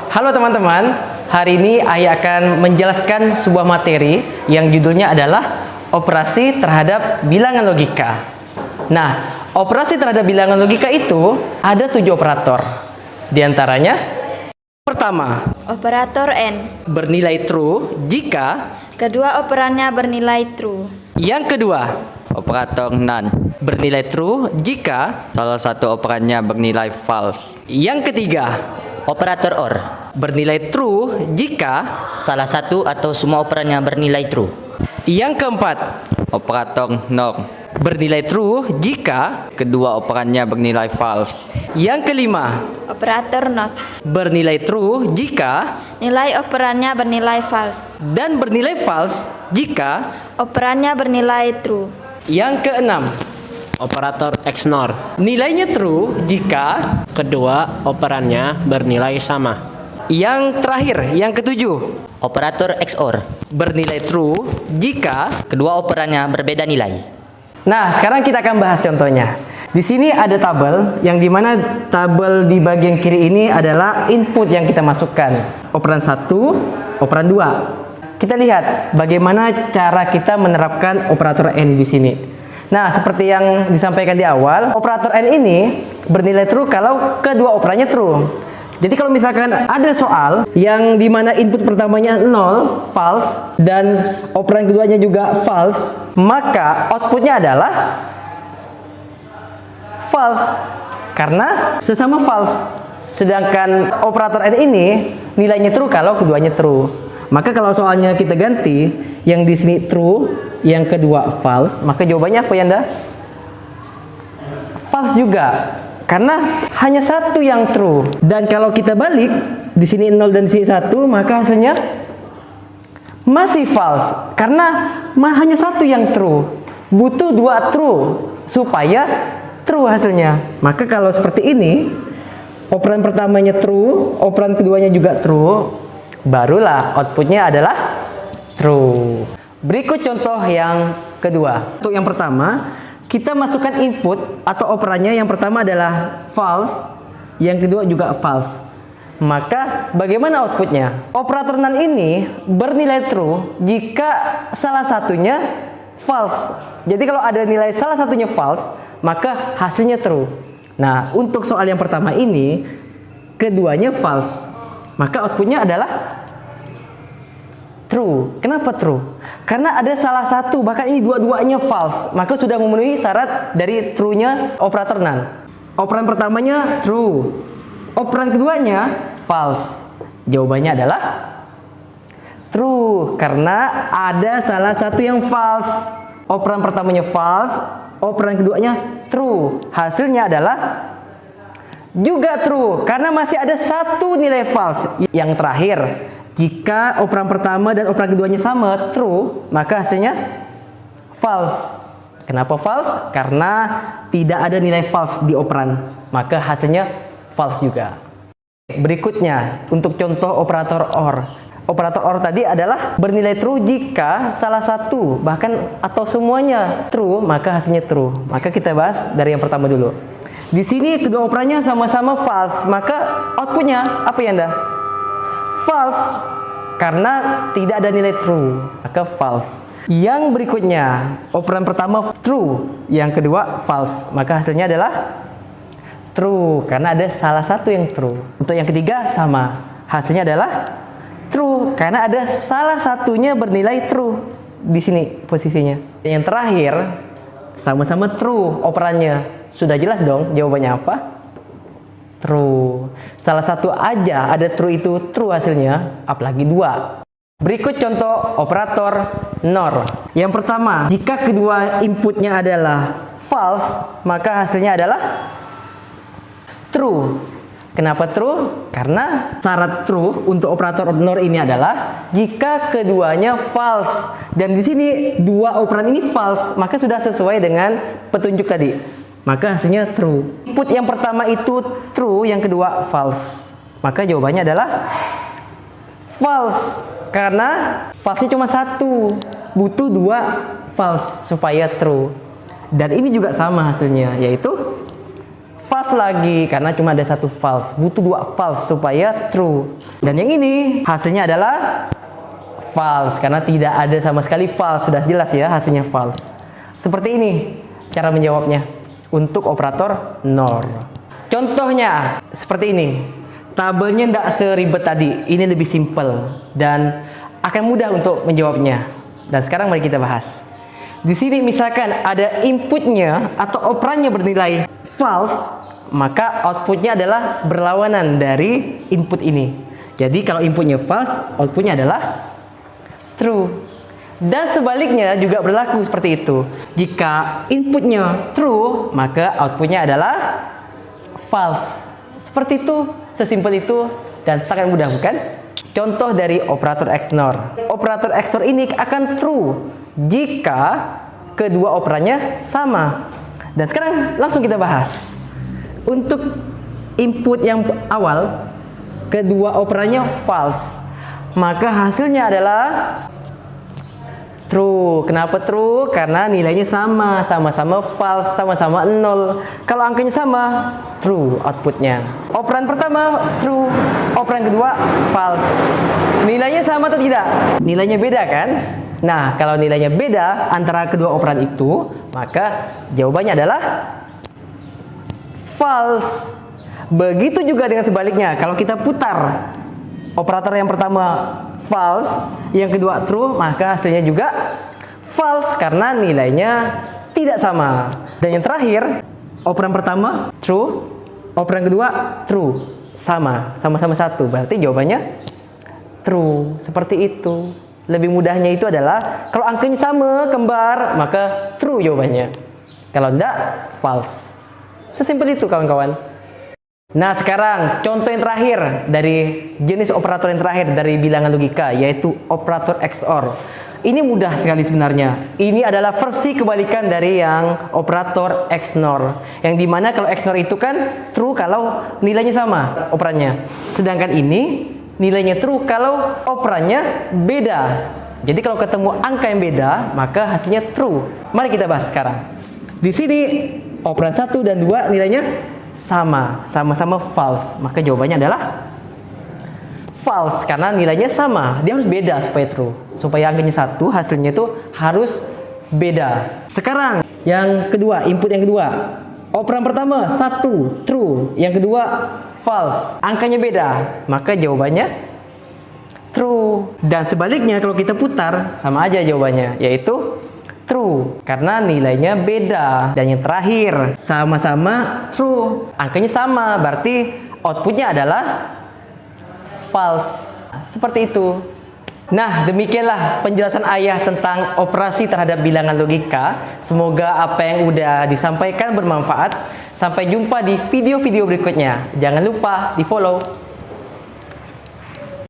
Halo teman-teman, hari ini Ayah akan menjelaskan sebuah materi yang judulnya adalah operasi terhadap bilangan logika. Nah, operasi terhadap bilangan logika itu ada 7 operator. Di antaranya, pertama, Operator N. bernilai true jika. Kedua operannya bernilai true. Yang kedua, Operator NaN bernilai true jika. salah satu operannya bernilai false. Yang ketiga, Operator OR, bernilai true jika. salah satu atau semua operannya bernilai true. Yang keempat, Operator NOR, bernilai true jika. kedua operannya bernilai false. Yang kelima, Operator NOT. bernilai true jika. Nilai operannya bernilai false. Dan bernilai false jika. Operannya bernilai true. Yang keenam, Operator XNOR, nilainya true jika. kedua operannya bernilai sama. Yang terakhir, yang ketujuh, Operator XOR, bernilai true jika. kedua operannya berbeda nilai. Nah, sekarang kita akan bahas contohnya. Di sini ada tabel, yang dimana tabel di bagian kiri ini adalah input yang kita masukkan. Operan 1, operan 2. Kita lihat bagaimana cara kita menerapkan operator N di sini. Nah, seperti yang disampaikan di awal, operator N ini bernilai true kalau kedua operannya true. Jadi kalau misalkan ada soal yang dimana input pertamanya 0, false, dan operan keduanya juga false, maka outputnya adalah false, karena sesama false. Sedangkan operator N ini nilainya true kalau keduanya true. Maka kalau soalnya kita ganti, yang di sini true, yang kedua false, maka jawabannya apa ya, Anda? False juga, karena hanya satu yang true. Dan kalau kita balik, di sini 0 dan di sini 1, maka hasilnya masih false, karena hanya satu yang true. Butuh 2 true supaya true hasilnya. Maka kalau seperti ini, operan pertamanya true, operan keduanya juga true, barulah outputnya adalah true. Berikut contoh yang kedua. Untuk yang pertama, kita masukkan input atau operannya. Yang pertama adalah false, yang kedua juga false. Maka bagaimana outputnya? Operator NaN ini bernilai true jika salah satunya false. Jadi kalau ada nilai salah satunya false, maka hasilnya true. Nah, untuk soal yang pertama ini, keduanya false, maka outputnya adalah true. Kenapa true? Karena ada salah satu, bahkan ini dua-duanya false, maka sudah memenuhi syarat dari true-nya operator NaN. Operan pertamanya true, operan keduanya false. Jawabannya adalah true, karena ada salah satu yang false. Operan pertamanya false, operan keduanya true. Hasilnya adalah juga true, karena masih ada satu nilai false. Yang terakhir, jika operan pertama dan operan keduanya sama, true, maka hasilnya false. Kenapa false? Karena tidak ada nilai false di operan, maka hasilnya false juga. Berikutnya, untuk contoh operator OR. Operator OR tadi adalah bernilai true jika salah satu, bahkan atau semuanya true, maka hasilnya true. Maka kita bahas dari yang pertama dulu. Di sini kedua operannya sama-sama false, maka outputnya apa ya, Anda? False, karena tidak ada nilai true, maka false. Yang berikutnya, operan pertama true, yang kedua false, maka hasilnya adalah true, karena ada salah satu yang true. Untuk yang ketiga sama, hasilnya adalah true, karena ada salah satunya bernilai true. Di sini posisinya. Yang terakhir, sama-sama true operannya. Sudah jelas dong jawabannya apa? True. Salah satu aja ada true itu true hasilnya, apalagi dua. Berikut contoh operator NOR. Yang pertama, jika kedua inputnya adalah false, maka hasilnya adalah true. Kenapa true? Karena syarat true untuk operator NOR ini adalah jika keduanya false. Dan di sini dua operan ini false, maka sudah sesuai dengan petunjuk tadi. Maka hasilnya true. Input yang pertama itu true, yang kedua false. Maka jawabannya adalah false, karena false-nya cuma satu. Butuh 2 false supaya true. Dan ini juga sama hasilnya, yaitu false false lagi karena cuma ada satu false. Butuh 2 false supaya true. Dan yang ini hasilnya adalah false karena tidak ada sama sekali false. Sudah jelas ya hasilnya false. Seperti ini cara menjawabnya untuk operator NOR. Contohnya seperti ini. Tabelnya tidak seribet tadi. Ini lebih simple dan akan mudah untuk menjawabnya. Dan sekarang mari kita bahas. Di sini misalkan ada inputnya atau operannya bernilai false, maka outputnya adalah berlawanan dari input ini. Jadi kalau inputnya false, outputnya adalah true. Dan sebaliknya juga berlaku seperti itu. Jika inputnya true, maka outputnya adalah false. Seperti itu, sesimpel itu, dan sangat mudah bukan? Contoh dari operator XNOR. Operator XNOR ini akan true jika kedua operannya sama. Dan sekarang langsung kita bahas. Untuk input yang awal, kedua operannya false, maka hasilnya adalah true. Kenapa true? Karena nilainya sama, sama-sama false, sama-sama 0. Kalau angkanya sama, true outputnya. Operan pertama true, operan kedua false. Nilainya sama atau tidak? Nilainya beda kan? Nah, kalau nilainya beda antara kedua operan itu, maka jawabannya adalah false. Begitu juga dengan sebaliknya. Kalau kita putar operator yang pertama false, yang kedua true, maka hasilnya juga false karena nilainya tidak sama. Dan yang terakhir, operan pertama true, operan kedua true, sama-sama satu. Berarti jawabannya true. Seperti itu. Lebih mudahnya itu adalah kalau angkanya sama, kembar, maka true jawabannya. Kalau enggak, false. Sesimpel itu kawan-kawan. Nah sekarang contoh yang terakhir dari jenis operator yang terakhir dari bilangan logika, yaitu operator XOR. Ini mudah sekali sebenarnya. Ini adalah versi kebalikan dari yang operator XNOR, yang dimana kalau XNOR itu kan true kalau nilainya sama operannya, sedangkan ini nilainya true kalau operannya beda. Jadi kalau ketemu angka yang beda, maka hasilnya true. Mari kita bahas sekarang. Di sini operan 1 dan 2 nilainya sama-sama false, maka jawabannya adalah false karena nilainya sama. Dia harus beda supaya true. Supaya angkanya 1, hasilnya itu harus beda. Sekarang yang kedua, input yang kedua. Operan pertama 1 true, yang kedua false. Angkanya beda, maka jawabannya true. Dan sebaliknya kalau kita putar, sama aja jawabannya, yaitu true karena nilainya beda. Dan yang terakhir sama-sama true, angkanya sama, berarti outputnya adalah false. Seperti itu. Nah demikianlah penjelasan ayah tentang operasi terhadap bilangan logika. Semoga apa yang udah disampaikan bermanfaat. Sampai jumpa di video-video berikutnya. Jangan lupa di follow.